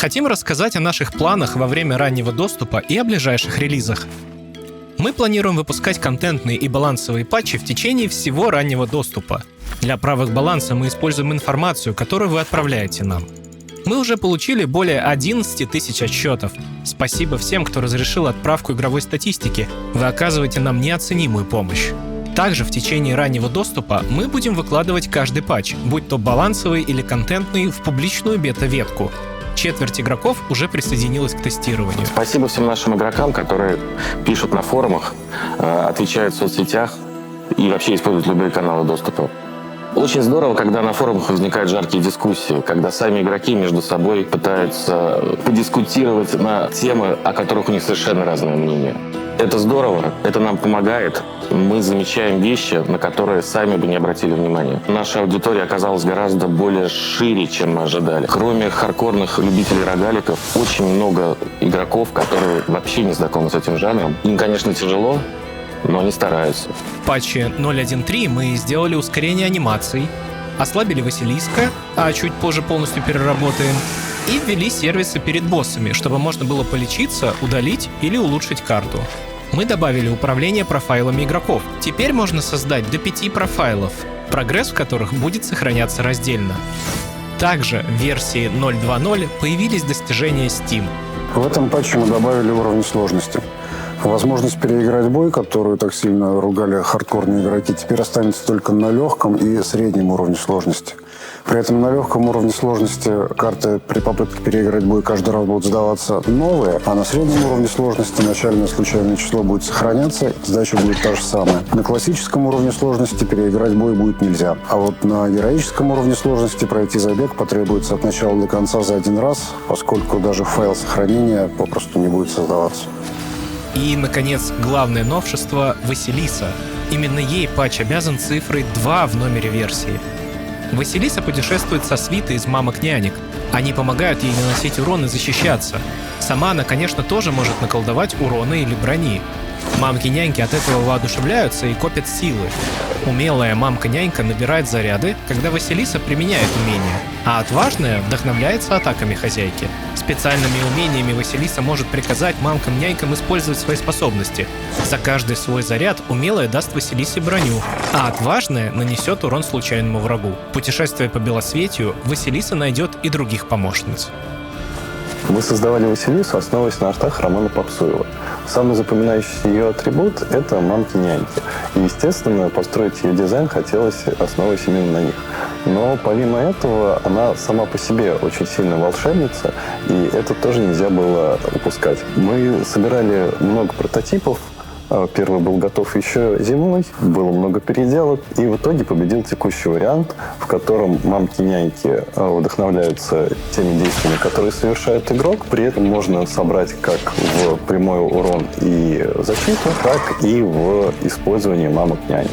Хотим рассказать о наших планах во время раннего доступа и о ближайших релизах. Мы планируем выпускать контентные и балансовые патчи в течение всего раннего доступа. Для правок баланса мы используем информацию, которую вы отправляете нам. Мы уже получили более 11 тысяч отчетов. Спасибо всем, кто разрешил отправку игровой статистики. Вы оказываете нам неоценимую помощь. Также в течение раннего доступа мы будем выкладывать каждый патч, будь то балансовый или контентный, в публичную бета-ветку. Четверть игроков уже присоединилась к тестированию. Спасибо всем нашим игрокам, которые пишут на форумах, отвечают в соцсетях и вообще используют любые каналы доступа. Очень здорово, когда на форумах возникают жаркие дискуссии, когда сами игроки между собой пытаются подискутировать на темы, о которых у них совершенно разное мнение. Это здорово, это нам помогает. Мы замечаем вещи, на которые сами бы не обратили внимания. Наша аудитория оказалась гораздо более шире, чем мы ожидали. Кроме хардкорных любителей рогаликов, очень много игроков, которые вообще не знакомы с этим жанром. Им, конечно, тяжело, но они стараются. В патче 0.1.3 мы сделали ускорение анимаций, ослабили Василиска, а чуть позже полностью переработаем, и ввели сервисы перед боссами, чтобы можно было полечиться, удалить или улучшить карту. Мы добавили управление профайлами игроков. Теперь можно создать до 5 профайлов, прогресс в которых будет сохраняться раздельно. Также в версии 0.2.0 появились достижения Steam. В этом патче мы добавили уровни сложности. Возможность переиграть бой, которую так сильно ругали хардкорные игроки, теперь останется только на легком и среднем уровне сложности. При этом на легком уровне сложности карты при попытке переиграть бой каждый раз будут сдаваться новые, а на среднем уровне сложности начальное случайное число будет сохраняться, сдача будет та же самая. На классическом уровне сложности переиграть бой будет нельзя. А вот на героическом уровне сложности пройти забег потребуется от начала до конца за один раз, поскольку даже файл сохранения попросту не будет создаваться. И, наконец, главное новшество — Василиса. Именно ей патч обязан цифрой 2 в номере версии. Василиса путешествует со свитой из мамок-нянек. Они помогают ей наносить урон и защищаться. Сама она, конечно, тоже может наколдовать урона или брони. Мамки-няньки от этого воодушевляются и копят силы. Умелая мамка-нянька набирает заряды, когда Василиса применяет умения, а отважная вдохновляется атаками хозяйки. Специальными умениями Василиса может приказать мамкам-нянькам использовать свои способности. За каждый свой заряд умелая даст Василисе броню, а отважная нанесет урон случайному врагу. Путешествуя по Белосветью, Василиса найдет и других помощниц. Мы создавали Василису, основываясь на артах Романа Попсуева. Самый запоминающийся ее атрибут – это мамки-няньки. И, естественно, построить ее дизайн хотелось, основываясь именно на них. Но помимо этого, она сама по себе очень сильная волшебница, и это тоже нельзя было упускать. Мы собирали много прототипов. Первый был готов еще зимой, было много переделок, и в итоге победил текущий вариант, в котором мамки-няньки вдохновляются теми действиями, которые совершает игрок. При этом можно собрать как в прямой урон и защиту, так и в использовании мамок-нянек.